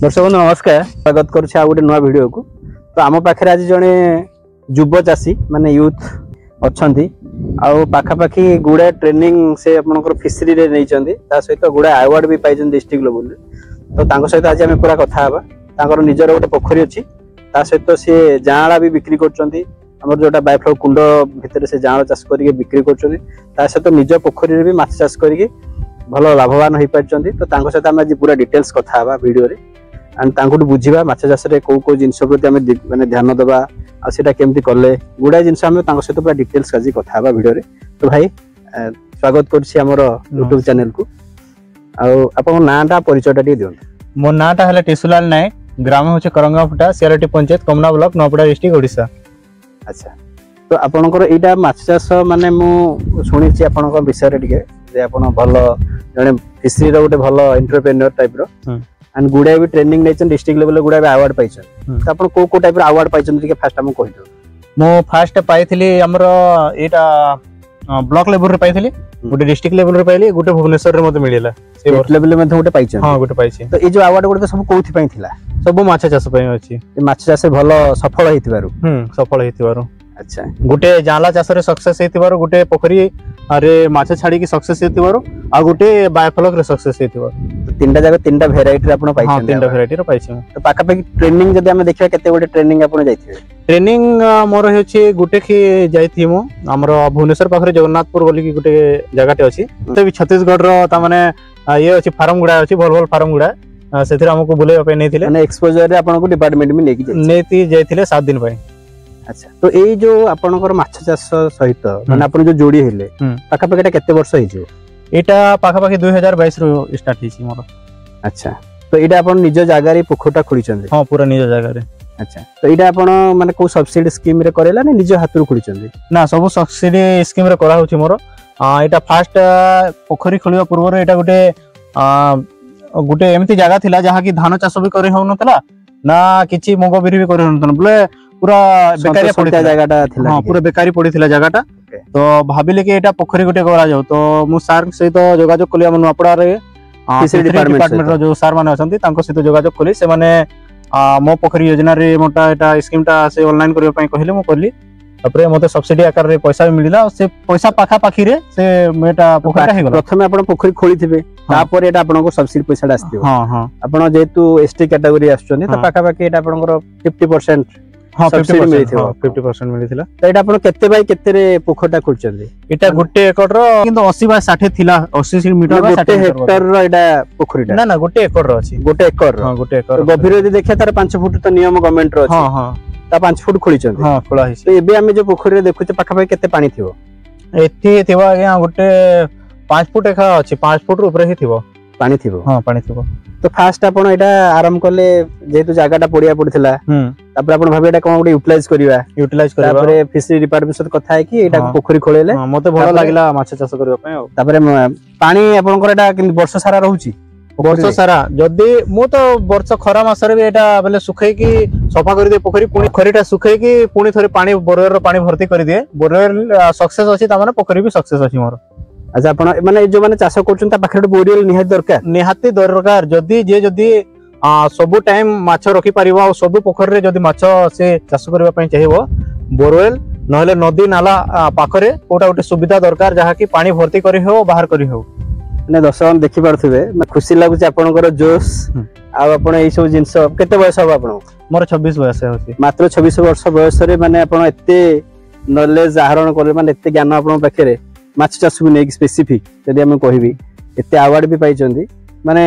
दर्शक बंधु नमस्कार स्वागत करुच्छे आ गोटे नुआ वीडियो को। तो आम पाखे आज जड़े युव चाषी माने यूथ अच्छा पाखापाखि गुड़ाए ट्रेनिंग से आपंकर फिशरी रे नहीं सहित गुड़ाए अवार्ड भी पाई डिस्ट्रिक्ट लेवल। तो सहित आज आम पूरा कथा हाँ निजर गोटे पोखरी अच्छी सहित सी जाँला भी बिक्री कर जोटा बायोफ्लावर कुंड भितर से जाँल चाष कर बिक्री कर सहित निज पोखरी भी माछ चाष कर भल लाभवान हो पार्टी। तो सहित आम आज पूरा डिटेल्स कथा वीडियो रे एंड बुझा माछ चाष कौ जिन प्रति आम माने ध्यान देवा आटा केमती कले गुड़ाए जिन सहित पूरा डिटेल्स आज कथा वीडियो रे। तो भाई स्वागत करुच्ची यूट्यूब चैनल को। आप नाटा परिचयटा दिखाँ। मो नाटा है टिशुलाल नायक, ग्राम हूँ करंगाफुटा, सियारटी पंचायत, कमना ब्लॉक, नौपड़ा डिस्ट्रिक्ट, ओडिशा। अच्छा, तो आपनकर एटा माछ चाष माने मु सुनिछि आपनकर विषय रे टिके जे आपन भल जने फिशरी रो गोटे भल एंटरप्रेन्योर टाइप रो एंड गुडा भी ट्रेनिंग नेचन डिस्ट्रिक्ट लेवल गुडा भी अवार्ड पाइछन। तो आपन को टाइप रो अवार्ड पाइछन टिके फास्ट हम कहि दो। मो फास्ट पाइथिली हमरो एटा ब्लॉक लेवल रे पाइथिली, गोटे डिस्ट्रिक्ट लेवल रे पाइली, गोटे भुवनेश्वर रे मते मिलिला। स्टेट लेवल में गोटे पाइछन। हां गोटे पाइछि। तो ए जो अवार्ड गोटे सब कोथि पई थिला? सब माछ चाष पई अछि। माछ चाष भल सफल हेतिबारु। सफल हेतिबारु। अच्छा, गोटे जाला चाष रे सक्सेस हेतिबारु, गोटे पोखरी अरे माछ छाड़ी की सक्सेस हेतिबारु, आ गोटे बायोफ्लावर रे सक्सेस हेतिबारु। तो तीनटा जगह तीनटा वेराइटी रे आपण पाइछन। हां तीनटा वेराइटी रे पाइछन। तो पाका पाकी ट्रेनिंग जदी हम देखिबा केते गोटे ट्रेनिंग आपण जाइथिबे? ट्रेनिंग मोर होछि गोटे की जाइथि मो हमरो भुवनेश्वर पाखरे जगन्नाथपुर बोली की गोटे जगहटे अछि। तो भी छत्तीसगढ़ रो ता माने ये अछि फार्म गुडा अछि, भल भल फार्म गुडा सेथिरा हमको बुले पे नै थिले। माने एक्सपोजर रे आपण को डिपार्टमेंट में नेकी जाइथिले 7 दिन पय। अच्छा, तो एई जो आपनकर माछ चाष सहित माने आपण जो जोडी हेले पाका पाकेटा केते वर्ष हे जो? एटा पाका पाके 2022 रो स्टार्ट हिछि मोर। अच्छा, तो एटा आपण निज जागा रे पोखरटा खोली चंदे? हां पूरा निज जागा रे। अच्छा, तो एटा आपण माने को सब्सिडी स्कीम रे करेला ने निज हाथ खोली चंदे? ना सब सब्सिडी स्कीम रे करा होछि मोर। एटा फास्ट पोखरी खोलिबा पूर्व एटा गोटे एमती जगह थिला जहा की धान चाष भी करे हो नथला ना किछि मुग बिरी भी करे हो नथला, बोले पूरा बेकारी पड़िता जगहटा थिला। हां पूरा बेकारी पड़िथिला जगहटा। तो भाबिले कि एटा पोखरी गोटे करा जाऊ। तो मु सार सहित जोगाजोग कली हम नपड़ा रे फिशरी डिपार्टमेंट रो जो सार माने अछंती तांको सहित जोगाजोग कली। से माने मो पोखरी योजना रे मोटा एटा स्कीमटा से ऑनलाइन करबा पई कहिले मु करली। तपरे मते सब्सिडी आकार रे पैसा भी मिलिला। से पैसा पाखा पाखी रे से मेटा पोखरीटा हे गला। प्रथमे आपण पोखरी खोली थिबे, तापर एटा आपण को सब्सिडी पैसाटा आस्थिबो। हां हां आपण जेतु एसटी कैटेगरी आछछनी तो पाखा पाखी एटा आपण को 50% हां सब्सिडी मिलिथिबो। 50% मिलिथिला। तो एटा आपण केते बाय केते रे पोखरटा खोलचंदी? एटा गोटे एकड़ रो किंतु 80 बाय 60 थिला। 80 मीटर बाय 60 हेक्टर रो एटा पोखरीटा? ना ना गोटे एकड़ रो अछि। गोटे एकड़ रो? हां गोटे एकड़। गभीर यदि देखिया तार 5 फुट तो नियम गवर्नमेंट रो अछि। हां हां ता 5 फुट खोली चंदी। हां खोला हिस। तो एबे हम जो पोखरी रे देखुचे पाखा पाखी केते पानी थिबो? एथि थिबा या गोटे 5 फुट एखा अछि, 5 फुट ऊपर ही थिबो पानी थिबो। हां पानी थिबो। तो फास्ट आपण एटा आरंभ करले जेतु जागाटा पडिया पड़थिला, तापर आपण भाबे एटा कोन गोटे यूटिलाइज करबा तापर फिशरी डिपार्टमेंट से कथा है कि एटा पोखरी खोलेले। हां मते भल लागिला माछ चाष करबा पय। तापर पानी आपनकर एटा वर्ष सारा रहउची? वर्ष सारा जदी मु तो वर्ष खरा मासरे भी एटा बले सुखै की सफा कर दे पोखरी, पुनी खरीटा सुखै की पुनी थोरे पानी बोरवेल रो पानी भर्ती कर दिए। बोरवेल सक्सेस अछि ता माने पोखरी भी सक्सेस अछि मोर। अच्छा, आपण माने जो माने चाष करछन ता पाखरे बोरवेल निहाती दरकार। जदी सब टाइम माछ रखी परिबो आ सब पोखरी रे जदी माछ से चाष करबा पई चाहिबो बोरवेल नहले नदी नाला पाखरे कोटा गोटे सुविधा दरकार जहा की पानी भर्ती करी हो बाहर करी हो। ने दर्शक देखि पारथिबे खुशी लागुच आपनकर जोश आ आपण एई सब जिंस केते बयस हो? आपण मोर 26 बयस होछि। मात्र 26 वर्ष बयस रे माने आपण एते नॉलेज आहरण करे माने एते ज्ञान आपण पाखरे माछ चाष को नेक स्पेसिफिक जदी हम कहिबी एते अवार्ड भी पाई चंदी। माने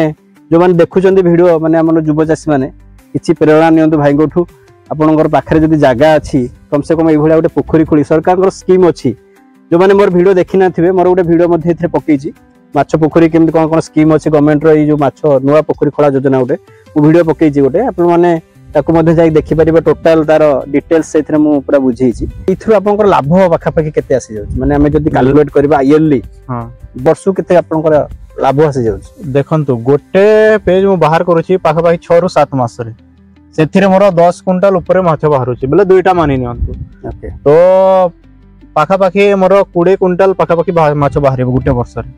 जो माने देखु चंदी वीडियो माने हमन युवा चाषी माने किछि प्रेरणा नियंतु भाई गोठू। आपनकर पाखरे जदी जागा अछि कम से कम एई भलिया गोटे पोखरी खोली सरकार स्कीम अछि। जो माने मोर वीडियो देखि ना थिबे मोर गोटे वीडियो मध्ये एथे पकेछि माछ पोखरी केमति कोन कोन स्कीम अछि गवर्नमेंट रो। जो माछ नुवा पोखरी खोला योजना गोटे मु वीडियो पकेछि गोटे आपण माने ताकू मध्ये जाई देखि परिबे टोटल तार डिटेल्स सेथरे मु पूरा बुझेछि। इथरु आपनकर लाभ पाखा पाखी केते आसी जाउछि? माने हमें जदी कैलकुलेट करबा ईयरली हां वर्ष केते आपनकर लाभ आसी जाउछि? देखंतु गोटे पेज मु बाहर करूछि पाखा पाखी 6 रु 7 मास रे सेथिरे मोर 10 क्विंटल ऊपर माछ बाहरुछि बोले दुईटा मानि नियंतु। ओके, तो पाखा पाखी मोर 20 क्विंटल पाखा पाखी माछ बाहरिबो गोटे वर्ष रे।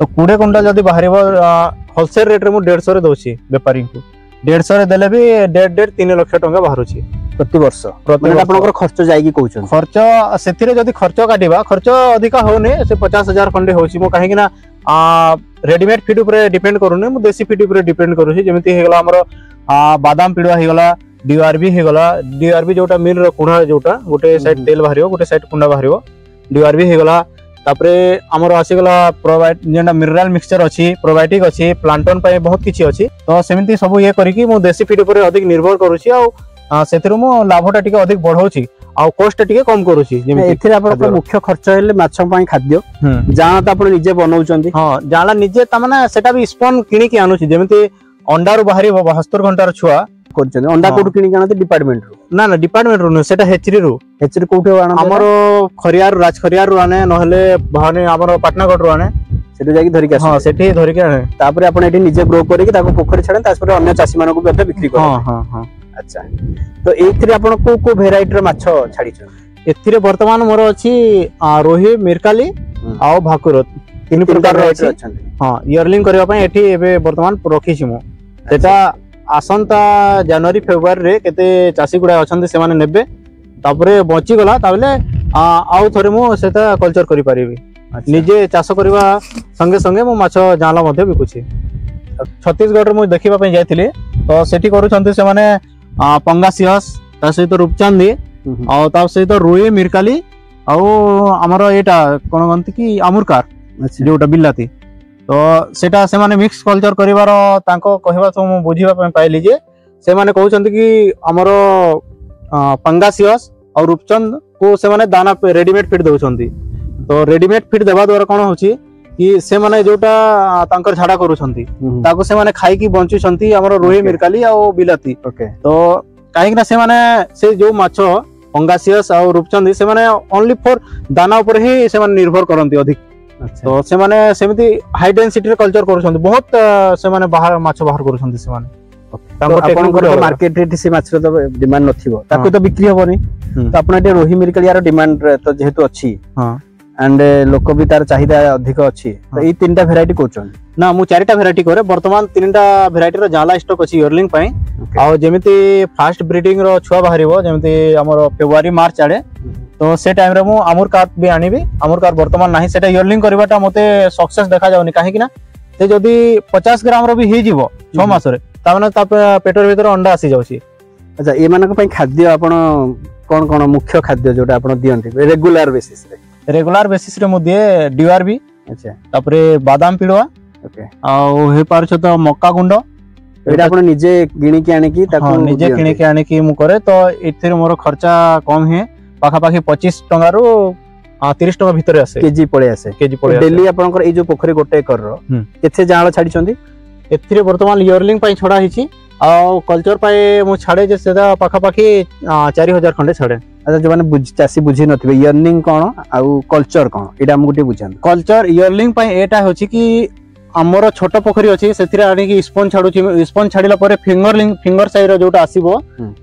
तो 20 क्विंटल जदी बाहरिबो होलसेल रेट रे मु 150 रे दोछि व्यापारी को। 150 रे देले भी 1.5-3 लाख टंका बाहरुची प्रति वर्ष प्रति आपनकर खर्च जाईकी कहउछन खर्च सेथिरे जदी खर्च काटिबा खर्च अधिका होने से 50,000 खंडे होची मो काहे कि ना रेडीमेड फीड ऊपर डिपेंड करूने मो देसी फीड ऊपर डिपेंड करूची जेमिति हे गला हमर बादाम पिडवा हे गला डीआरबी हे गला डीआरबी जोटा मिल रो कुणा जोटा गोटे साइड तेल बाहरियो गोटे साइड कुंडा बाहरियो डीआरबी हे गला तापरे हमर आसी गला प्रोवाइड जेंडा मिनरल मिक्सचर अछि प्रोबायोटिक अछि प्लांटन पय बहुत किछि अछि तो सेमिति सब ये करी कि मो देसी फीड ऊपर अधिक निर्भर करूची आ सेथिरु मो लाभटा टिके अधिक बढ़ौची आ कॉस्ट टिके कम करूची जेमिति एथिरे आपन मुख्य खर्च हेले माछ पय खाद्य जाना त आपन निजे बनौचंदी हां जाला निजे त माने सेटा भी स्पॉन किनी के आनुची जेमिति अंडा रो बाहरी 72 घंटार छुआ करचंदी अंडा कोड किनी के आनते डिपार्टमेंट रो ना डिपार्टमेंट रो सेटा हेचरी कोठे आना हमरो खरियार राज खरियार रो आने नहले भाने हमरो पाटनागढ़ रो आने सेटु जाकी धरि के हां सेठी धरि के आने तापरे आपन एठी निजे ग्रो करी के ताको पोखरी छाडन तासपर अन्य चासी मानको बेटा बिक्री कर हां हां हां अच्छा तो एथिरे आपन को वेराइटी रो माछ छाडी छन एथिरे वर्तमान मोर अछि रोही मिरकाली आ भाकुर तीन प्रकार रो अछि हां इयरलिंग करबा पय एठी एबे वर्तमान रखी छि मो सेटा आसंता जनवरी फेब्रुआरी रे केते चासी गुडा अछंती से माने नेबे तापरे बची गला ताबले आउ थरे मो सेटा कल्चर करि परिबी निजे चाष करबा संगे संगे मो माछ जाला मध्ये बिकुछि छत्तीसगढ़ रे मो देखिबा पय जायथिले तो सेठी करू छंती से माने पंगासियस ता सहित रूपचंदी आ ता सहित रुई मिरकाली आ हमर एटा कोन गंती की अमुरकार जोटा बिलाती तो सेटा से माने मिक्स कल्चर करिवार तांको कहबा तो मु बुझिबा पय पाइली जे से माने कहउछंती कि हमर पंगासियस और रूपचंद को से माने दाना रेडीमेड फीड दउछंती तो रेडीमेड फीड देबा द्वारा कोन होची कि से माने जोटा तांकर झाडा करूछंती ताको से माने खाई की बंचुछंती हमर रोही मिरकाली आ बिलाती ओके तो काहे कि से माने से जो माछ पंगासियस और रूपचंदी से माने ओनली फॉर दाना ऊपर ही से माने निर्भर करंती अधिक तो से माने सेमिति हाई डेंसिटी रे कल्चर करूछंती बहुत से माने बाहर माछ बाहर करूछंती से माने ताको टेक्निकल मार्केट रे से माछ तो डिमांड नथिबो ताको तो बिक्री होबनी तो आपण एटे रोही मिरकाली यार डिमांड तो जेहेतु अछि हां एंड लोक भी तार चाहिदा अधिक अछि तो ई तीनटा वेराइटी कोचन ना मु चारिटा वेराइटी करे वर्तमान तीनटा वेराइटी रो जाला स्टॉक अछि इयरलिंग पय आ जेमिति फास्ट ब्रीडिंग रो छुआ बाहरिबो जेमिति हमर फेब्रुआरी मार्च आडे तो से टाइम रे मु अमूर कार्प भी आनिबी अमूर कार्प वर्तमान नाही सेटा इयरलिंग करबाटा मते सक्सेस देखा जाउनी काहे कि ना ते जदी 50 ग्राम रो भी हे जीवो 6 मास रे ता माने ता पेटर भीतर अंडा आसी जाउची अच्छा ए मानक पय खाद्य आपण कोन कोन मुख्य खाद्य जोटा आपण दियंती रेगुलर बेसिस रे मु दिए डीआरबी अच्छा तापरे बादाम पिडवा ओके आ हे पार छ त मक्का गुंड एटा आपण निजे गिणी के आने की ताको निजे किणी के आने की मु करे तो एथिर मोर खर्चा कम हे पाखा पाखी 25 टंगा रो 30 टंका भीतर आसे केजी पळे आसे डेली आपनकर ए जो पोखरी गोटे एकर रो केथे जाळ छाडी छंदी एथिरे वर्तमान इयरलिंग पय छडा हिची आ कल्चर पय मु छाडे जे सेदा पाखा पाखी 4000 खंडे छाडे अच्छा जो माने चासी बुझी नथिबे इयरलिंग कोन आ कल्चर कोन एटा हम गुटे बुझान कल्चर इयरलिंग पय एटा होची कि हमर छोट पोखरी अछि सेथिरे आनी कि स्पॉन छाडुची स्पॉन छाडिला परे फिंगर साइज रो जोटा आसीबो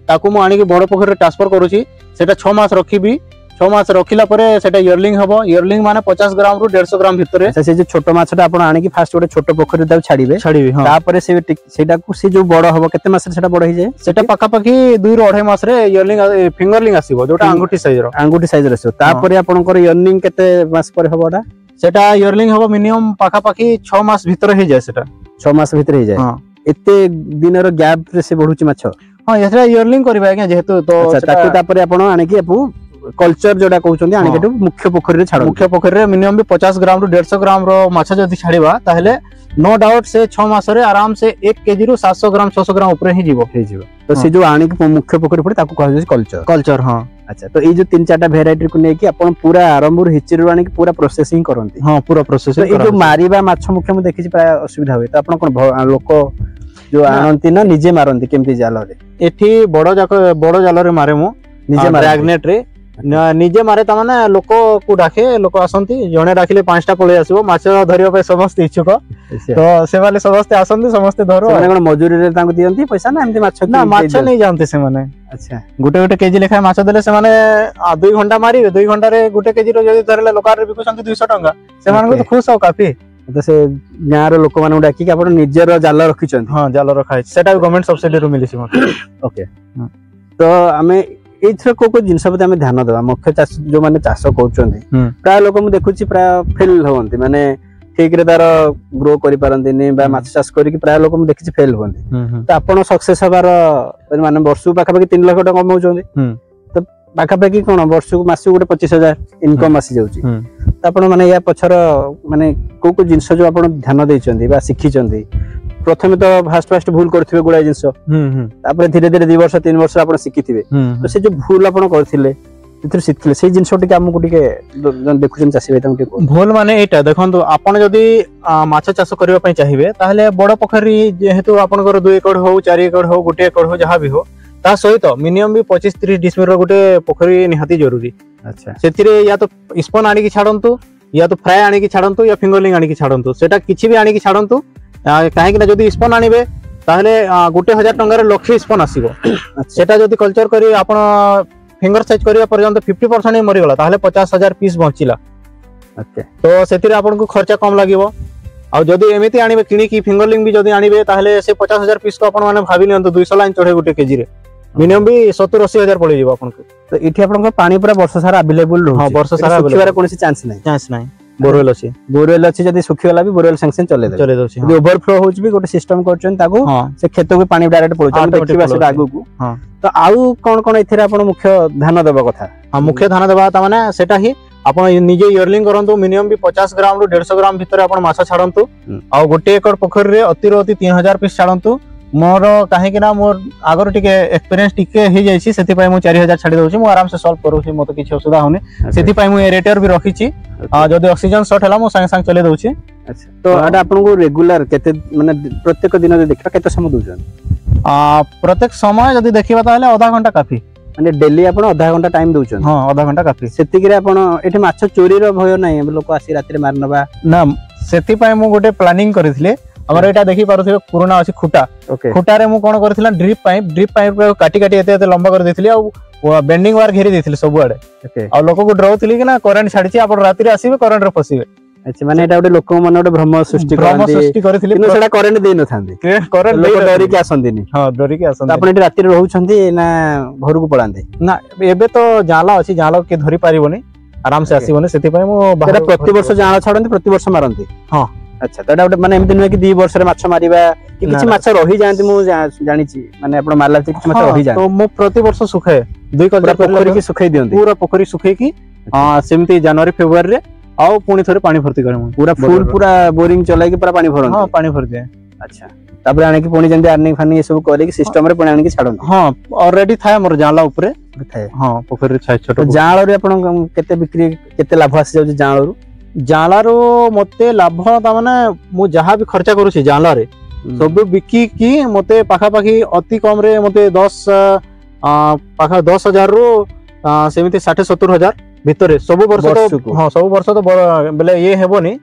ताकू मु आनी कि बड़ पोखरी ट्रांसफर करूची सेटा 6 मास रखिबी 6 मास रखिला परे सेटा इयरलिंग हबो इयरलिंग माने 50 ग्राम रु 150 ग्राम भितरे अच्छा से जे छोट माछटा आपण आनी कि फास्ट गोटे छोट पोखरी ता छाडीबे हां तापरे सेटा को से जो बड़ हबो केते मास सेटा बड़ ही जाय सेटा पक्का पक्की 2 रो 2.5 मास रे इयरलिंग फिंगरलिंग आसीबो जोटा अंगूठी साइज रो तापरे आपणकर इयरलिंग केते मास पर हबोडा सेटा इयरलिंग हबो मिनिमम पक्का पक्की 6 मास भितर ही जाय सेटा 6 मास भितर ही जाय हां एते दिन रो गैप रे से बढ़ुची माछ हां एथरा इयरलिंग करबा आगे जेहेतु तो अच्छा ताकि तापरे आपण आनी कि आपु कल्चर जोडा कहउचंदी आनी केटु मुख्य पोखरी रे छाडो मुख्य पोखरी रे मिनिमम भी 50 ग्राम रु 150 ग्राम रो माछ जदी छाडीबा ताहले नो डाउट से 6 मास रे आराम से 1 केजी रु 700 ग्राम 600 ग्राम ऊपर ही जीवो तो से जो आनी कि मुख्य पोखरी पड़े ताकू कहउ कल्चर हां अच्छा तो ए जो 3-4टा वेराइटी को नै कि आपण पूरा आरंभ रु हिचिर आनी कि पूरा प्रोसेसिंग करंती हां पूरा प्रोसेसिंग तो ए जो मारीबा माछ मुख्य म देखि प्राय असुविधा होय तो आपण कोन लोक जो आनंती ना निजे मारंती केमती जाल रे एठी बड़ जाल रे मारे मु निजे मैग्नेट रे निजे मारे ता माने लोक को डाके लोक आसंती जणे डाकिले 5टा पळे आसीबो माछ धरियो पे समस्त इच्छुक तो से वाले समस्त आसंती समस्त धरो माने कोन मजूरी रे तांको दियंती पैसा ना एमती माछ ना माछ नै जानते से माने अच्छा गुटे केजी लेखा माछ देले से माने 2 घंटा मारी 2 घंटा रे गुटे केजी रो जदी धरले लोकार रे बिकुसंती 200 टंका से माने तो खुश हो काफी तो से गाँव लोक मान डाक आप निजर जाल रखी हाँ जाल रखा है सेटा भी गवर्नमेंट सब्सिडी रू मिली ओके तो आम ये को जिनस प्रति आम ध्यान देवा मुख्य चाष जो मैंने चाष कर प्राय लोक मुझे देखुची प्राय फेल होती माने ठीक रे तार ग्रो करि पारंती माछ चाष करी प्राय लोक मुझे देखी फेल होती तो आपन सक्सेस हबार माने वर्ष पाखापाखि 3 लाख टका कमाउछन्ती तो पाखापाखि कौन वर्ष मास गोटे 25,000 इनकम आसी जाउची तो आपन माने या पछर माने को जिनस जो आपन ध्यान देइछन्ती बा शिखिछन्ती प्रथमे तो फास्ट भूल करथिबे गुडा जिंस तापर धीरे धीरे 2 वर्ष 3 वर्ष आपण शिखिथिबे तो से जो भूल आपण करथिले इथर शिखले से जिंस टिके हमकु टिके देखुछन चासी भाई टिके भूल माने एटा देखंतु आपण जदी माछ चाष करबा पई चाहिबे ताहले बड़ पोखरी जेहेतु आपनकर 2 एकड़ हो 4 एकड़ हो 1 एकड़ हो जहां भी हो ता सहित मिनिमम भी 25-30 डिसमिल रो गुटे पोखरी निहाती जरूरी अच्छा सेतिरे या तो स्पोन आनी की छाडंतु या तो फ्राई आनी की छाडंतु या फिंगरलिंग आनी की छाडंतु सेटा किछि भी आनी की छाडंतु कहीं ना जदि स्पोन आनिबे ताहले 1,000 टंकार लक्ष्य स्पोन आसीबो सेटा जदि कल्चर करी आपण फिंगर साइज करिया पर्यंत 50% ही मरी गला ताहले 50,000 पीस बंचिला ओके तो सेतिरे आपण को खर्चा कम लागिवो आ जदि एमिति आनिबे किनी की फिंगरलिंग भी जदि आनिबे ताहले से 50,000 पीस को आपण माने भाबी नियंतु 200 लाइन चढ़े गुटे केजी रे मिनिमम भी 70-80 हजार पड़े जीवो आपण को तो इठी आपण को पानी पूरा वर्ष सारा अवेलेबल रहू हां वर्ष सारा सुखिबार कोनसी चांस नहीं बोरवेल अच्छी जदि सुखीगला भी बोरवेल सैंक्शन चले दउछि जदि ओवरफ्लो होउछ भी गोटे सिस्टम करछन ताको से खेत को पानी डायरेक्ट पड़छ देखिबा से आगु को तो आउ कोन एथिरा आपण मुख्य ध्यान देबा कथा हां मुख्य ध्यान देबा त माने सेटा ही आपण निजे इयरलिंग करंतु मिनिमम भी 50 ग्राम रु 150 ग्राम भीतर आपण माछा छाडंतु आ गोटे एकड़ पोखरी रे अति 3000 पीस छाडंतु मोर काहे कि ना मोर आगर टिके एक्सपीरियंस टिके हे जायछि सेति पय मु 4000 छाडी दउछि मु आराम से सॉल्व करूछि मते किछ असुविधा होने सेति पय मु एरेटर भी रखिछि जदि ऑक्सीजन शॉर्ट हला मु संग संग चले दउछि अच्छा तो आडा आपन को रेगुलर केते माने प्रत्येक दिन जे देखबा केते समय दउछन प्रत्येक समय जदि देखिबा ताले आधा घंटा काफी माने डेली आपन आधा घंटा टाइम दउछन हां आधा घंटा काफी सेति कि आपन एठी माछ चोरी रो भय नै लोक आसी रात्री मारनबा ना सेति पय मु गोटे प्लानिंग करिथिले हमर एटा देखि पारुथिबे पुराना अछि खुटा खुटा रे मु कोन करथिला ड्रिप पाइप काटी काटी एते लंबा कर देथिली आ बेंडिंग वायर घेरी देथिली सब आडे आ लोक को डरौथिली कि ना करंट छाडीची आपण राती रे आसीबे करंट रे फसीबे अच्छा माने एटा गोटे लोक मन गोटे भ्रम सृष्टि करथिली किनो सेटा करंट देइ न थांदी करंट लोक डरी के आसंदिनी हां डरी के आसंदी आपण एटी राती रे रहउछंती ना घर को पळांदी ना एबे तो जाला अछि जाला के धरि पारिबोनी आराम से आसीबोनी सेति पय मु बाहर प्रति वर्ष जाला छाडंती प्रति वर्ष मारंती हां अच्छा तो एटा माने एमति न कि 2 वर्ष रे माछ मारिबा कि किछि माछ रही जांती मु जानिछि माने आपण मारला किछि माछ रही जांती तो मु प्रति वर्ष सुखाए 2 कलर पोखरी की सुखाई दियंती पूरा पोखरी सुखाई की सेमति जनवरी फेब्रुआरी रे आउ पुणी थरे पानी भर्ती करे पूरा फुल पूरा बोरिंग चलाई की पूरा पानी भरन हां पानी भर दे अच्छा तापर आने की पुणी जंदी अर्निंग फानी ये सब करे की सिस्टम रे पुणी आने की छाडन हां ऑलरेडी थाए मोर जाला ऊपर थाए हां पोखरी रे छोटो जाळ रे आपण केते बिक्री केते लाभ आसी जाउ जाळ रू जाला रो मते लाभ ता माने मु जहां भी खर्चा करू छी जाला रे सब बिकी की मते पाखा पाखी अति कम रे मते 10,000 रो सेमिति 60-70 हजार भितरे सब वर्ष तो हां सब वर्ष तो बेले ये हेबोनी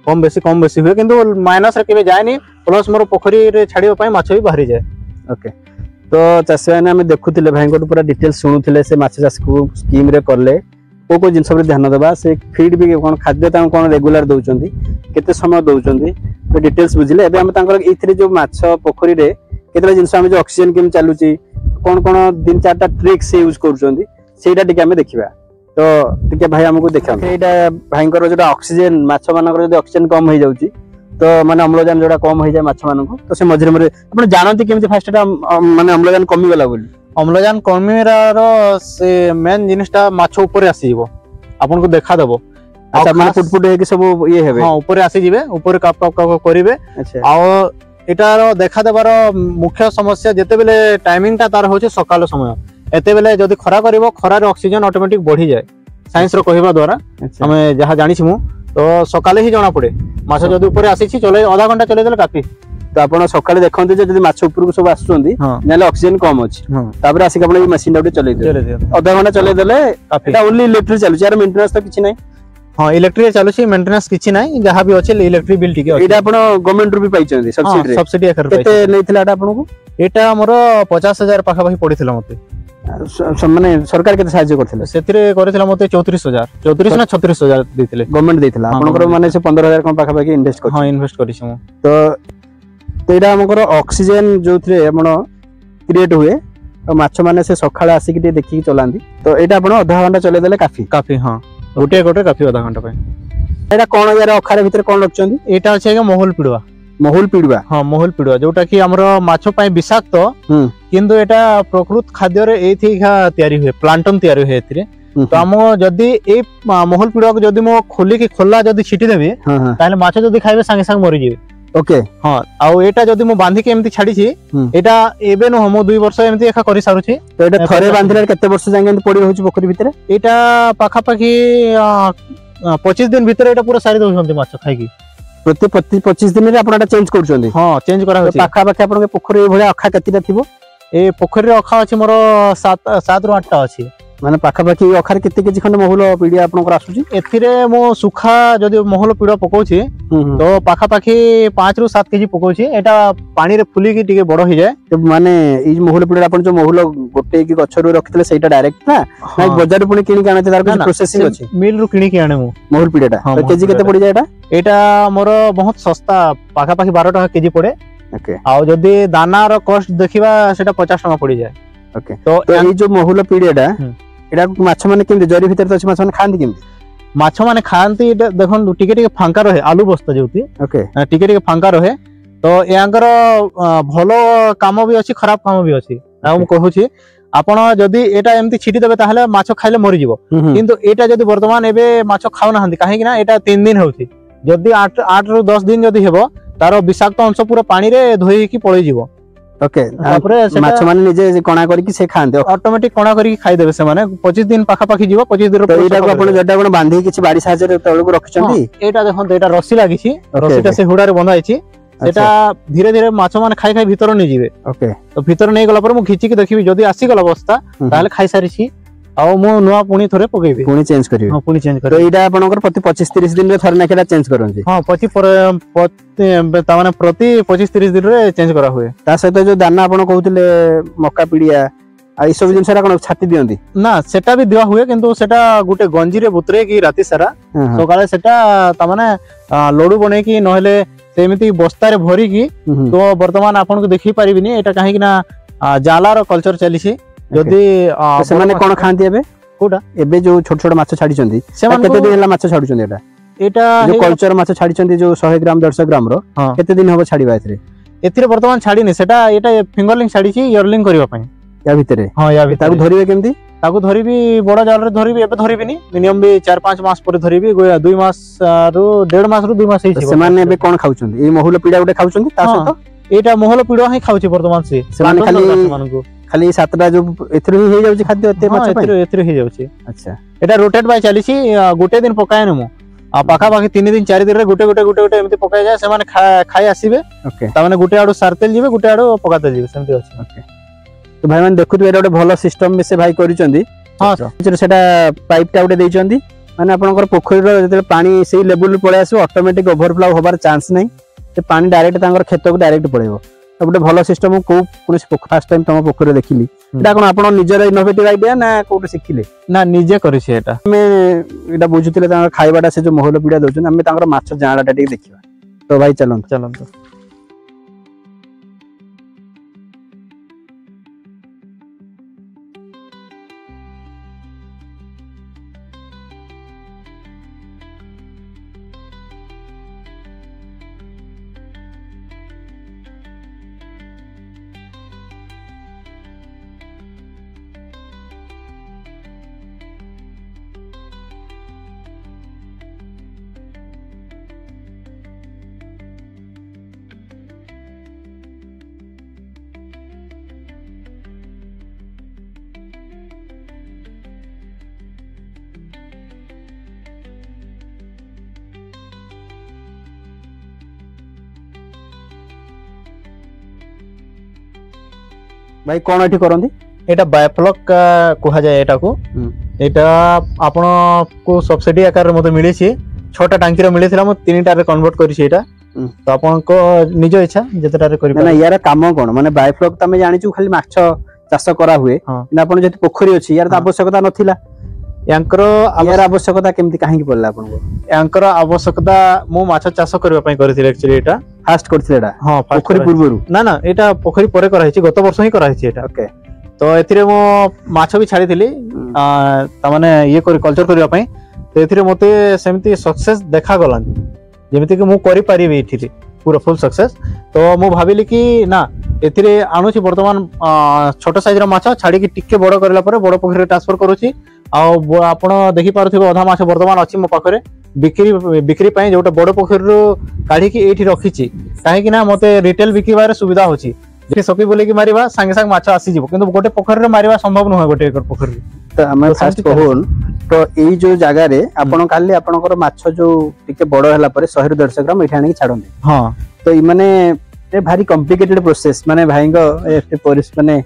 कम बेसी हुए किंतु माइनस रे केबे जायनी प्लस मोर पोखरी रे छाडियो पय माछ भी बाहरी जाय ओके तो चासी माने हम देखुथिले भाईको पूरा डिटेल सुनुथिले से माछ चाष को स्कीम रे करले को जिनस पर ध्यान देबा से फीड भी कोन खाद्य ता कोन रेगुलर दउचंदी केते समय दउचंदी तो डिटेल्स बुझिले एबे हम तांकर इथरे जो माछ पोखरी रे केतला जिनस हम जो ऑक्सीजन केम चालुची कोन कोन दिन चारटा ट्रिक्स से यूज करूचंदी सेटा टिके हम देखिबा तो टिके भाई हमको देखा एटा भाईकर जो ऑक्सीजन माछ मानकर जो ऑक्सीजन कम हो जाउची तो माने अम्लजान जोडा कम हो जाय माछ मानको तो से मझरे मरे आपण जानंती केमति फास्ट एटा माने अम्लजान कमी गला बोली अम्लजान कमीरार से मेन जिनिसटा माछ ऊपर आसी जीवो आपन को देखा देबो अच्छा माने फुटफुट हे कि सब ये हेबे हां ऊपर आसी जीवे ऊपर काप काप करिवे अच्छा आ एटार देखा देबार मुख्य समस्या जेते बेले टाइमिंग ता तार होचे सकाल समय एते बेले जदी खरा करिवो खरा रे ऑक्सीजन ऑटोमेटिक बढ़ी जाय साइंस रो कहबा द्वारा हमें जहा जानि छिमु तो सकाले ही जाना पड़े माछ जदी ऊपर आसी छी चले आधा घंटा चले देले काफी तो आपण सकाळे देखंते जे जदी माछ ऊपर को सब आछुंदी नेले ऑक्सीजन कम अछि तापर आसी के आपण ई मशीन डाउटे चले दे आधा घंटा चले देले काफी एटा ओनली इलेक्ट्रिक चालू यार मेंटेनेंस तो किछि नै हां इलेक्ट्रिक चालू छी मेंटेनेंस किछि नै जहा भी अछि इलेक्ट्रिक बिल ठीक अछि एटा आपण गवर्नमेंट रु भी पाइ छथि सब्सिडी सब्सिडी एकर केते नैथिला एटा आपण को एटा हमर 50,000 पाखा पाखी पडिथिला मते ମାନେ ସରକାର କେତେ ସାହାଯ୍ୟ କରିଥିଲେ ସେଥିରେ କରିଥିଲା ମତେ 34,000 34 ନା 36,000 ଦେଇଥିଲେ ଗଭର୍ଣ୍ଣମେଣ୍ଟ ଦେଇଥିଲା ଆପଣଙ୍କର ମାନେ ସେ 15,000 କଣ ପାଖାପାଖି ଇନଭେଷ୍ଟ କରି ହଁ ଇନଭେଷ୍ଟ କରିଛି ମୁଁ ତ ଏଇଟା ଆମର ଅକ୍ସିଜେନ ଯୋଉଥିରେ ଆପଣ କ୍ରିଏଟ ହୁଏ ଆଉ ମାଛ ମାନେ ସେ ସକାଳେ ଆସିକି ଟିକେ ଦେଖିକି ଚଲାନ୍ତି ତ ଏଇଟା ଆପଣ ଅଧା ଘଣ୍ଟା ଚଲେଇ ଦେଲେ କାଫି ହଁ ଗୋटे କାଫି ଅଧା ଘଣ୍ଟା ପାଇଁ ଏଇଟା କଣ ୟାର ଅଖାର ଭିତରେ କଣ ରଖୁଛନ୍ତି ଏଇଟା ଅଛି ଆଜ୍ଞା ମହୁଲ ପିଡୁଆ ହଁ ମହୁଲ ପିଡୁଆ ଯୋଉଟା କି ଆମର ମାଛ ପାଇଁ ବିଷାକ୍ତ କିନ୍ତୁ ଏଟା ପ୍ରକୃତ ଖାଦ୍ୟରେ ଏଇଥି ତିଆରି ହୁଏ ପ୍ଲାଣ୍ଟନ ତିଆରି ହୁଏ ଏଥିରେ ତ ଆମ ଯଦି ଏଇ ମହୁଲ ପିଡୁଆକୁ ଯଦି ମୁଁ ଖୋଲିକି ଖୋଲା ଯଦି ଛିଟି ଦେବି ତାହେଲେ ମାଛ ଯଦି ଖାଇବେ ସାଙ୍ଗେ ସାଙ୍ଗେ ମରିଯିବେ ଓକେ ହଁ ଆଉ ଏଇଟା ଯଦି ମୁଁ ବାନ୍ଧିକି ଏମିତି ଛାଡିଛି ଏଇଟା ଏବେ ନୁହଁ ମୁଁ 2 ବର୍ଷ ଏମିତି ଏକା କରି ସାରୁଛି ତ ଏଇଟା ଥରେ ବାନ୍ଧିଲେ କେତେ ବର୍ଷ ଯାଏଁ ଏମିତି ପଡି ରହୁଛି ପୋଖରୀ ଭିତରେ ଏଇଟା ପାଖାପାଖି 25 ଦିନ ଭିତରେ ଏଇଟା ପୁରା ସାରି ଦଉଛନ୍ତି ମାଛ ଖାଇକି ପ୍ରତି 25 ଦିନରେ ଆପଣ ଏଟା ଚେଞ୍ଜ କରୁଛନ୍ତି ହଁ ଚେଞ୍ଜ କରା ହଉଛି ପାଖାପାଖି ଆପଣଙ୍କ ପୋଖରୀ ଏଇଭଳିଆ ଅଖା କେତେଟା ଥିବ ଏ ପୋଖରୀରେ ଅଖା ଅଛି ମୋର 7 ରୁ 8ଟା ଅଛି ମାନେ ପାଖାପାଖି ଅଖାରେ କେତେ କେଜି ଖଣ୍ଡେ ମହୁଲ ପିଡିଆ ଆପଣଙ୍କର ଆସୁଛି ଏଥିରେ ମୁଁ ସୁଖା ଯଦି ମହୁଲ ପିଡିଆ ପକଉଛି ତ ପାଖାପାଖି 5 ରୁ 7 କେଜି ପକଉଛି ଏଟା ପାଣିରେ ଫୁଲିକି ଟିକେ ବଡ ହେଇଯାଏ ମାନେ ଏଇ ମହୁଲ ପିଡିଆ ଆପଣ ଯୋଉ ମହୁଲ ଗୋଟେଇକି ଗଛରୁ ରଖିଥିଲେ ସେଇଟା ଡାଇରେକ୍ଟ ନା ବଜାରରୁ ପୁଣି କିଣିକି ଆଣନ୍ତି ତାର କିଛି ପ୍ରୋସେସିଂ ଅଛି ମିଲ ରୁ କିଣିକି ଆଣେ ମୁଁ ମହୁଲ ପିଡିଆଟା କେଜି କେତେ ପଡିଯାଏ ଏଇଟା ମୋର ବହୁତ ଶସ୍ତା ପାଖାପାଖି 12 ଟଙ୍କା କେଜି ପଡେ ଆଉ ଯଦି ଦାନାର କଷ୍ଟ ଦେଖିବା ସେଟା 50 ଟଙ୍କା ପଡିଯାଏ ତ ଏଇ ଯୋଉ ମହୁଲ ପିଡିଆଟା ଏଟା ମାଛ ମାନେ କେମିତି ଜରି ଭିତରେ ଅଛି ମାଛ ମାନେ ଖାଆନ୍ତି କେମିତି ମାଛ ମାନେ ଖାଆନ୍ତି ଦେଖନ୍ତୁ ଟିକେ ଟିକେ ଫାଙ୍କା ରହେ ଆଲୁ ବସ୍ତା ଯୋଉଠି ଟିକେ ଟିକେ ଫାଙ୍କା ରହେ ତ ୟାଙ୍କର ଭଲ କାମ ବି ଅଛି ଖରାପ କାମ ବି ଅଛି ଆଉ ମୁଁ କହୁଛି ଆପଣ ଯଦି ଏଟା ଏମିତି ଛିଟି ଦେବେ ତାହେଲେ ମାଛ ଖାଇଲେ ମରିଯିବ କିନ୍ତୁ ଏଟା ଯଦି ବର୍ତ୍ତମାନ ଏବେ ମାଛ ଖାଉନାହାନ୍ତି କାହିଁକି ନା ଏଟା 3 ଦିନ ହଉଛି ଯଦି 8 ରୁ 10 ଦିନ ଯଦି ହେବ ତାର ବିଷାକ୍ତ ଅଂଶ ପୁରା ପାଣିରେ ଧୋଇକି ପଳେଇଯିବ ତାପରେ ମାଛ ମାନେ ନିଜେ କଣା କରିକି ସେ ଖାଆନ୍ତି ଅଟୋମେଟିକ କଣା କରିକି ଖାଇଦେବେ ସେମାନେ 25 ଦିନ ପାଖାପାଖି ଯିବ 25 ଦିନ ଏଇଟାକୁ ଆପଣ ଯେଟା ଆପଣ ବାନ୍ଧିକି କିଛି ବାଡି ସାହାଯ୍ୟରେ ତଳକୁ ରଖିଛନ୍ତି ଏଇଟା ଦେଖନ୍ତୁ ଏଇଟା ରସି ଲାଗିଛି ରସିଟା ସେ ହୁଡାରେ ବନ୍ଧା ହେଇଛି ସେଟା ଧୀରେ ଧୀରେ ମାଛ ମାନେ ଖାଇ ଖାଇ ଭିତର ନେଇଯିବେ ତ ଭିତର ନେଇ ଗଲା ପରେ ମୁଁ ଖିଚିକି ଦେଖିବି ଯଦି ଆସିଗଲା ବସ୍ତା ତାହେଲେ ଖାଇସାରିଛି ଆଉ ମୁଁ ନୂଆ ପୁଣି ଥରେ ପକେଇବି ପୁଣି ଚେଞ୍ଜ କରିବି ପୁଣି ଚେଞ୍ଜ କରିବି ଏଇଟା ଆପଣଙ୍କର ପ୍ରତି 25-30 ଦିନରେ ଥରେ ନାଖେଟା ଚେଞ୍ଜ କରନ୍ତି ହଁ ତାମାନେ ପ୍ରତି 25-30 ଦିନରେ ଚେଞ୍ଜ କରା ହୁଏ ତା ସହିତ ଯୋଉ ଦାନା ଆପଣ କହୁଥିଲେ ମକା ପିଡିଆ ଆଉ ଏଇ ସବୁ ଜିନିଷଟା କଣ ଛାଟି ଦିଅନ୍ତି ନା ସେଟା ବି ଦିଆ ହୁଏ କିନ୍ତୁ ସେଟା ଗୋଟେ ଗଞ୍ଜିରେ ବୁତରେଇକି ରାତି ସାରା ସକାଳେ ସେଟା ତାମାନେ ଲଡୁ ବନେଇକି ନହେଲେ ସେମିତି ବସ୍ତାରେ ଭରିକି ତ ବର୍ତ୍ତମାନ ଆପଣଙ୍କୁ ଦେଖି ପାରିବିନି ଏଟା କାହିଁକି ନା ଜାଲାର କଲଚର ଚାଲିଛି ଯଦି ସେମାନେ କଣ ଖାଆନ୍ତି ଏବେ କୋଉଟା ଏବେ ଯୋଉ ଛୋଟ ଛୋଟ ମାଛ ଛାଡିଛନ୍ତି ସେମାନେ କେତେ ଦିନ ହେଲା ମାଛ ଛାଡୁଛନ୍ତି ଏଟା ଯୋଉ କଲଚର ମାଛ ଛାଡିଛନ୍ତି ଯୋଉ 100 ଗ୍ରାମ 150 ଗ୍ରାମ ର କେତେ ଦିନ ହବ ଛାଡିବା ଏଥିରେ ବର୍ତ୍ତମାନ ଛାଡିନି ସେଟା ଏଟା ଫିଙ୍ଗରଲିଂ ଛାଡିଛି ଇୟରଲିଂ କରିବା ପାଇଁ ୟା ଭିତରେ ତାକୁ ଧରିବେ କେମିତି ତାକୁ ଧରିବି ବଡ ଜାଲରେ ଧରିବି ଏବେ ଧରିବିନି ମିନିମମ୍ ବି 4-5 ମାସ ପରେ ଧରିବି 2 ମାସ ରୁ 1.5 ମାସ ରୁ 2 ମାସ ହେଇଯିବ ସେମାନେ ଏବେ କଣ ଖାଉଛନ୍ତି ଏଇ ମହୁଲ ପିଡା ଗୋଟେ ଖାଉଛନ୍ତି ତା ସହିତ ଏଇଟା ମହୁଲ ପିଡା ହିଁ ଖାଉଛି ବର୍ତ୍ତମାନ ସେମାନେ ଖାଲି 7ଟା ଯୋଉ ଏଥିରୁ ହିଁ ହେଇଯାଉଛି ଖାଦ୍ୟ ଏଥିରୁ ହେଇଯାଉଛି ଆଚ୍ଛା ଏଟା ରୋଟେଟ୍ ବାଇ ଚାଲିଛି ଗୋଟେ ଦିନ ପକାଏନି ମୁଁ ଆଉ ପାଖାପାଖି 3 ଦିନ 4 ଦିନରେ ଗୋଟେ ଏମିତି ପକାଇଯାଏ ସେମାନେ ଖାଇ ଆସିବେ ତାମାନେ ଗୋଟେ ଆଡୁ ସାରତେଲ ଯିବେ ଗୋଟେ ଆଡୁ ପକାତେଲ ଯିବେ ସେମିତି ଅଛି ତ ଭାଇ ମାନେ ଦେଖୁଥିବେ ଏଟା ଗୋଟେ ଭଲ ସିଷ୍ଟମ ବି ସେ ଭାଇ କରିଛନ୍ତି ସେଟା ପାଇପ ଟା ଗୋଟେ ଦେଇଛନ୍ତି ମାନେ ଆପଣଙ୍କର ପୋଖରୀର ଯେତେବେଳେ ପାଣି ସେଇ ଲେବୁଲ ପଳେଇ ଆସିବ ଅଟୋମେଟିକ ଓଭରଫ୍ଲୋ ହବାର ଚାନ୍ସ ନାହିଁ ସେ ପାଣି ଡାଇରେକ୍ଟ ତାଙ୍କର କ୍ଷେତକୁ ଡାଇରେକ୍ଟ ପଳେଇବ ଗୋଟେ ଭଲ ସିଷ୍ଟମ କୌଣସି ଫାର୍ଷ୍ଟ ଟାଇମ ତମ ପୋଖରୀରେ ଦେଖିଲି ଏଟା କଣ ଆପଣ ନିଜର ଇନୋଭେଟିଭ ଆଇଡିଆ ନା କୋଉଠି ଶିଖିଲେ ନା ନିଜେ କରିଛି ଏଟା ଆମେ ଏଟା ବୁଝୁଥିଲେ ତାଙ୍କର ଖାଇବାଟା ସେ ଯୋଉ ମହୁଲ ପିଡା ଦଉଛନ୍ତି ଆମେ ତାଙ୍କର ମାଛ ଜାଁଳାଟା ଟିକେ ଦେଖିବା ତ ଭାଇ ଚାଲନ୍ତୁ भाई कौन एठी करंदी एटा बायोफ्लॉक कहा जाए एटा को एटा आपण को सब्सिडी आकार मते मिले छी 6टा टांकी रे मिले थिला म 3टा रे कन्वर्ट करी छी एटा तो आपण को निज इच्छा जतटा रे करी ना यार काम कोन माने बायोफ्लॉक तमे जानि छु खाली माछ ଚାଷ କରା ହୁଏ କିନ୍ତୁ ଆପଣ ଯେହେତୁ ପୋଖରୀ ଅଛି ୟାର ତ ଆବଶ୍ୟକତା ନଥିଲା ୟାଙ୍କର ଆବଶ୍ୟକତା କେମିତି କାହିଁକି ପଡିଲା ଆପଣଙ୍କୁ ୟାଙ୍କର ଆବଶ୍ୟକତା ମୁଁ ମାଛ ଚାଷ କରିବା ପାଇଁ କରିଥିଲି एक्चुअली ଏଟା ଫାଷ୍ଟ କରିଥିଲେ ଏଟା ହଁ ପୋଖରୀ ପୂର୍ବରୁ ନା ନା ଏଟା ପୋଖରୀ ପରେ କରାହେଇଛି ଗତ ବର୍ଷ ହିଁ କରାହେଇଛି ଏଟା ଓକେ ତ ଏଥିରେ ମୁଁ ମାଛ ବି ଛାଡ଼ିଥିଲି ତାମାନେ ଇଏ କରି କଲଚର କରିବା ପାଇଁ ତ ଏଥିରେ ମତେ ସେମିତି ସକ୍ସେସ୍ ଦେଖାଗଲାନି ଯେମିତି କି ମୁଁ କରିପାରିବି ଏଥିରେ पूरा फुल सक्सेस तो मु भाविली कि ना एथिरे आणुची वर्तमान छोट साइज रो माछ छाडी कि टिके बड़ करला परे बड़ पोखरी ट्रांसफर करूची आ आपण देखि पारुथिबे अधा माछ वर्तमान अछि मो पाखरे बिक्री पई जोटा बड़ पोखरी रो काढी कि एठी रखिची काहे कि ना मते रिटेल बिकिबार सुविधा होची जे सपी बोले कि मारिबा संगे संग माछ आसी जिवो किंतु गोटे पोखरी रे मारिबा संभव न हो गोटे एकर पोखरी तो हमें फास्ट कहून तो एई जो जगह रे आपण काली आपनकर माछ जो टिके बड़ हैला परे 100 ରୁ 150 ग्राम एठी आनी छाडंदी हां तो ई माने ए भारी कॉम्प्लिकेटेड प्रोसेस माने भाईंगो एते परिस माने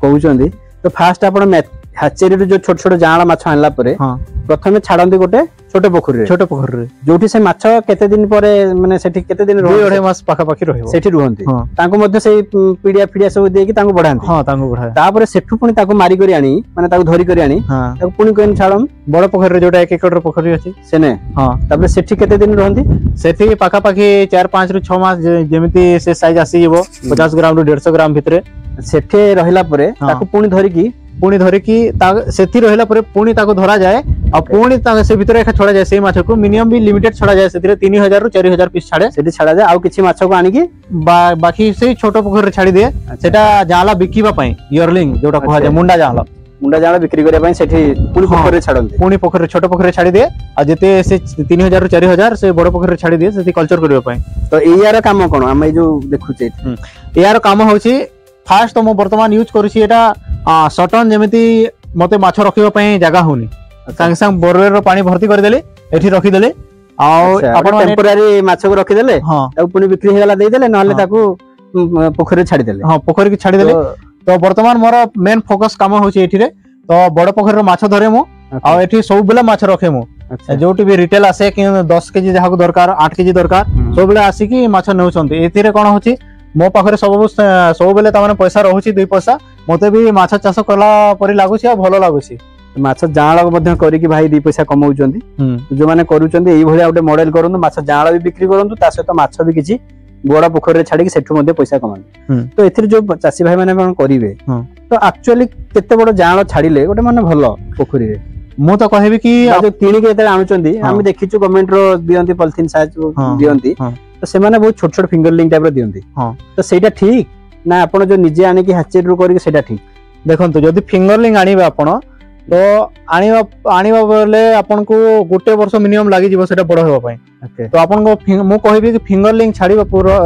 कहउचंदी तो फास्ट आपण हैचेरी रो जो छोट छोट जाळा माछ आनला परे हां प्रथमे छाडंदी गोटे छोटे पोखरी रे जोठी से माछ केते दिन परे माने सेठी केते दिन रहो 2.5 मास पाखा पाखी रहइबो सेठी रुहंती तांको मध्ये से पीडिया सब दे कि तांको बढ़ांती हां तांको बढ़ा तापर सेठु पुनी ताको मारी करी आनी माने ताको धरी करी आनी ताको पुनी कोन छाडम बड़ पोखरी रे जोटा 1 एकड़ रो पोखरी अछि सेने हां तापर सेठी केते दिन रहंती सेठी पाखा पाखी 4-5 ରୁ 6 मास जेमिति से साइज आसी जिवो 50 ग्राम ରୁ 150 ग्राम भितरे सेठे रहिला परे ताको पुनी धरि कि सेठी रहिला परे पुनी ताको धरा जाए आ पुनी से भितर एका छड़ा जाए से माछ को मिनिमम भी लिमिटेड छड़ा जाए सेथिरे 3000 ରୁ 4000 पीस छाड़े सेठी छड़ा जाए आ किछि माछ को आनी कि बाकी से छोटो पोखरी रे छाड़ी दे सेटा जाला बिकिबा पई इयरलिंग जोटा कहा जाए मुंडा जाला बिक्री करिया पई सेठी पुनी पोखरी रे छाडंती पुनी पोखरी छोटो पोखरी रे छाड़ी दे आ जते से 3000 ରୁ 4000 से बड़ पोखरी रे छाड़ी दे सेठी कल्चर करिया पई तो एयार काम कोन हम जो देखुचे एयार काम होची फास्ट तो मो वर्तमान यूज करूची एटा सटन जेमिति मते माछ रखिबा पई जगह होनी संग संग बोरवेल रो पानी भर्ती कर देले एठी रखि देले आ आपण टेम्पररी माछ को रखि देले ताको पुनी बिक्री हेला दे देले नहले ताको पोखरी रे छाडी देले हां पोखरी के छाडी देले तो वर्तमान मोर मेन फोकस काम होची एठी रे तो बड़ पोखरी रो माछ धरे मु आ एठी सब बेला माछ रखे मु जोटी भी रिटेल आसे कि 10 केजी जहा को दरकार 8 केजी दरकार सब बेला आसी कि माछ नेउचंती एथिरे कोन होची मो पाखरे सब बेले त माने पैसा रहूची 2 पैसा मते भी माछ चाष कला परि लागुची आ भलो लागुची माछ जाळ मध्ये करी कि भाई 2 पैसा कमाउचंती जो माने करूचंती एई भलिया ओटे मॉडल करंतु माछ जाळ भी बिक्री करंतु ता सहित माछ भी किछि बड़ा पोखरी रे छाडी कि सेठु मध्ये पैसा कमांतु तो एथिर जो चासी भाई माने कोन करिवे तो एक्चुअली केते बड़ जाळ छाडीले ओटे माने भलो पोखरी रे मु तो कहबी कि जो किणी के एते आनुचंती हम देखिछु गवर्नमेंट रो दियंती पॉलिथिन साइज दियंती तो से माने बहुत छोट छोट फिंगरलिंग टाइप रो दियंती तो सेटा ठीक ना आपण जो निजे आने की हैचेरी रो करी सेटा ठीक देखंतु जदी फिंगरलिंग आनिबा आपण तो आनिबा बोले आपण को गोटे वर्ष मिनिमम लागि जिवो सेटा बड़ होबा पई तो आपण को मु कहबी कि फिंगरलिंग छाडीबा पूरा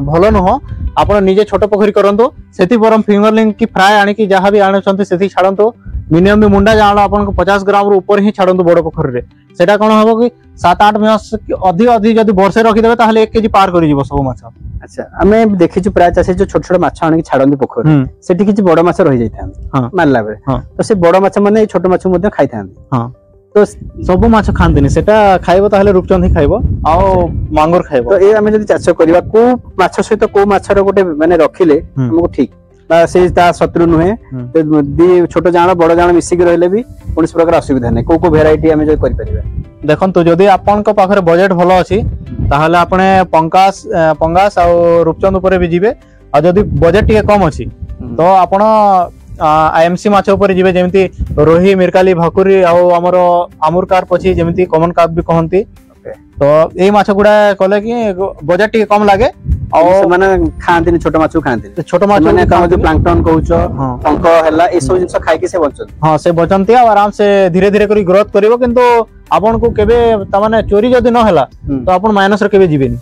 भलो न हो आपण निजे छोट पोखरी करंतु सेति परम फिंगरलिंग की फ्राई आनी की जहां भी आनुचंती सेति छाडंतु मिनिमम भी मुंडा जाळ आपण को 50 ग्राम रो ऊपर ही छाडंतु बड़ पोखरी रे सेटा कोन होबो कि 7-8 मास अधिक जदी वर्षे रखि देबे ताहले 1 केजी पार करि जिवो सब माछ अच्छा हमें देखिछु प्राय चासे जो छोट छोट माछ आनी छाडंती पोखरी सेठी किछि बड़ माछ रहि जाइथान मानला बेले तो से बड़ माछ माने छोट माछ मध्ये खाइथान तो सब माछ खानदिनी सेटा खाइबो ताहले रूपचंद ही खाइबो आ मांगुर खाइबो तो ए हमें जदी चाष करिबा को माछ सहित को माछ रो गोटे माने रखिले हमको ठीक से शत्रु नुहे दी छोट जाण बड़ जाण मिसिक रहले भी कोन प्रकार असुविधा नै को वेराइटी हमें जो करि परिबा देखंतु जदी आपन को पाखरे बजट भलो अछि ताहले आपने पंगास आ रूपचंद ऊपर भी जिवे आ जदी बजट टिके कम अछि तो आपण आईएमसी माछ ऊपर जिवे जेमिति रोही मिरकाली भाकुरी आ हमरो आमुर कार्प अछि जेमिति कॉमन कार्प भी कहंती तो ए माछ गुडा कले कि बजट टिके कम लागे और माने खांतिनी छोट माछ खांतिनी छोट माछ माने काम जो प्लांकटन कहउचो पंख हला ए सब जिंस खाइ के से बचन हां से बचनती आराम से धीरे धीरे करी ग्रोथ करिवो किंतु आपन को केबे त माने चोरी जदी न हला तो आपन माइनस रे केबे जिबेनी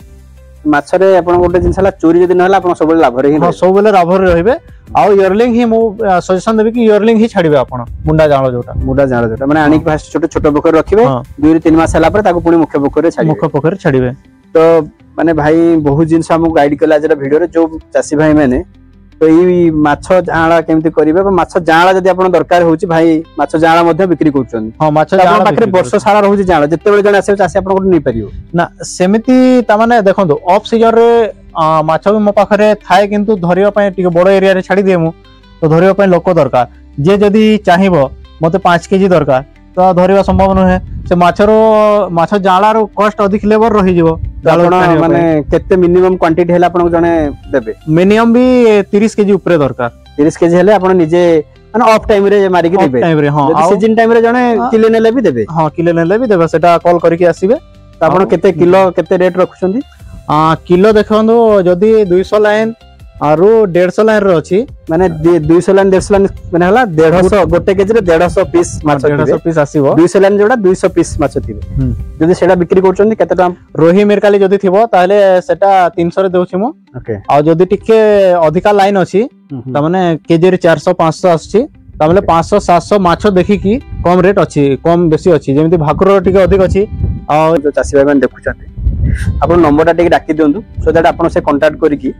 माछ रे आपन गोटे जिंस हला चोरी जदी न हला आपन सब बेले लाभ रे हां सब बेले लाभ रे रहबे आ इयरलिंग ही मु सजेशन देबी कि इयरलिंग ही छाडिबे आपन मुंडा जाळ जोटा माने आनी फास्ट छोट छोट पोखर रखिबे 2 ରୁ 3 मास हला पर ताको पुनी मुख्य पोखर रे छाडिबे तो माने भाई बहुत जिंस हमु गाइड कला जरा वीडियो रे जो चासी भाई माने तो ई माछ जाळा केमति करिवे माछ जाळा जदी आपन दरकार होउची भाई माछ जाळा मध्ये बिक्री करछन हां माछ जाळा पाखरे वर्ष सारा रहउची जाळा जते बेले जण आसे चासी आपन को नै परियो ना सेमिति त माने देखंतु ऑफ सीजन रे माछ भी मो पाखरे थाए किंतु धरिया पय टिके बड़ एरिया रे छाडी देमु तो धरिबा पई लोक दरकार जे जदी चाहिबो मते 5 केजी दरकार तो धरिबा संभव नहे से माछ जाळार कॉस्ट अधिक लेबर रही जिवो माने केते मिनिमम क्वांटिटी हेला आपन जने देबे मिनिमम भी 30 केजी ऊपर दरकार 30 केजी हेले आपन निजे माने ऑफ टाइम रे मारी के देबे टाइम रे हां सीजन टाइम रे जने किलो नेले भी देबे हां किलो नेले भी देबे सेटा कॉल करके आसीबे तो आपन केते किलो केते रेट रखुछंदी किलो देखंदो जदी 200 लाइन आरो 150 लाइन रे अछि माने 200 लाइन 150 लाइन माने हला 150 गोटे केजी रे 150 पीस माछ 150 पीस आसीबो 200 लाइन जोडा 200 पीस माछ थिबे जदी सेटा बिक्री करछंदी केते टाइम रोही मिरकाली जदी थिबो ताले सेटा 300 रे देउछि मो ओके आ जदी टिके अधिका लाइन अछि त माने केजी रे 400 500 आछि त माने 500 700 माछ देखि की कम रेट अछि कम बेसी अछि जेमिति भाकुर टिके अधिक अछि आ जो चासी भाई माने देखुछंती आपन नंबर टा टिके डाकी दियंतु सो दैट आपन से कांटेक्ट करी की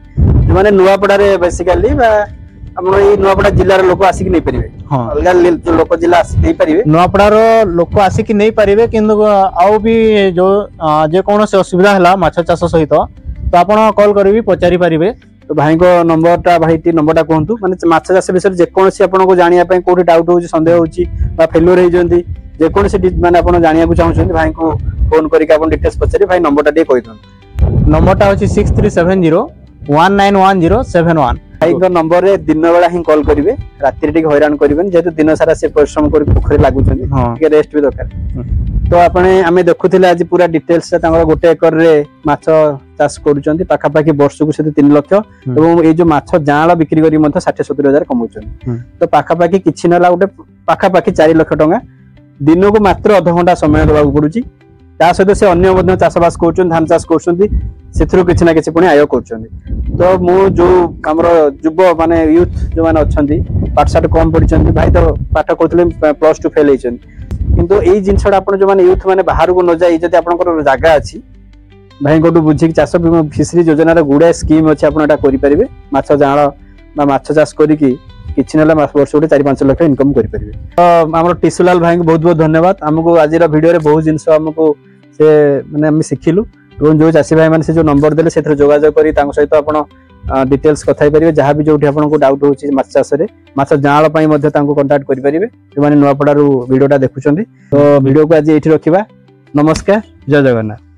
माने नुआपड़ा रे बेसिकली हमर ई नुआपड़ा जिल्ला रे लोक आसी कि नै परिबे हां अलगा जो लोक जिल्ला आसी नै परिबे नुआपड़ा रो लोक आसी कि नै परिबे किंतु आउ भी जो जे कोनो से असुविधा हला माछ चाष सहित तो आपण कॉल करबी पचारि परिबे तो भाई को नंबर टा भाई टी नंबर टा कहंतु माने माछ चाष विषय जे कोनो से आपण को जानिया पय कोठी डाउट होची संदेह होची बा फेल्योर हे जंती जे कोनो से माने आपण जानिया को चाहछंती भाई को फोन करिक आपण डिटेल्स पचारि भाई नंबर टा दे कहि दन नंबर टा होची 6370 191071 भाई को नंबर रे दिन बेला ही कॉल करिवे राति रे टिक हैरान करिवेन जेतु दिन सारा से परिश्रम करि पोखरे लागुछन के रेस्ट भी दरकार तो आपने आमे देखुथिले आज पूरा डिटेल्स से तांगर गोटे एकर रे माछ चाष करूछंती पाखा पाखी वर्ष को से 3 लाख एवं ए जो माछ जाळ बिक्री करी मथ 60-70 हजार कमाउछन तो पाखा पाखी किछि नला गोटे पाखा पाखी 4 लाख टंका दिन को मात्र आधा घंटा समय देबा पड़ुची ता सहित से अन्य मध्य चाषबास कर धान चाष कर किसी ना किसी पुणी आय कर तो मु जो आमर युव माने यूथ जो माने अच्छी पाठशाठ कम पढ़ी भाई तो पाठ करते +2 फेल होती किंतु यही जिनसा आप जो माने यूथ माने बाहर को न जाई जदि आपनकर जगह अछि भाई को बुझिक चाष फिशरी योजना गुड़ाए स्कीम अच्छे आप करें माछ जाल माछ चाष करिकी किछि नला वर्ष गोटे 4-5 लाख इनकम करि परिबे तो हमर टिसुलाल भाई को बहुत बहुत धन्यवाद हमको आज वीडियो रे बहुत जिंस हमको से माने हम सिखिलु एवं जो चासी भाई माने से जो नंबर देले सेथरे जोगाजोग करी तांको सहित आपण डिटेल्स कथाई परिबे जहां भी जोठी आपन को डाउट होची माछ चाष रे माछ जाळ पई मध्ये तांको कांटेक्ट करि परिबे जे माने नुआपडारू वीडियोटा देखुचंदी तो वीडियो को आज एठी रखिबा नमस्कार जय जगन्नाथ।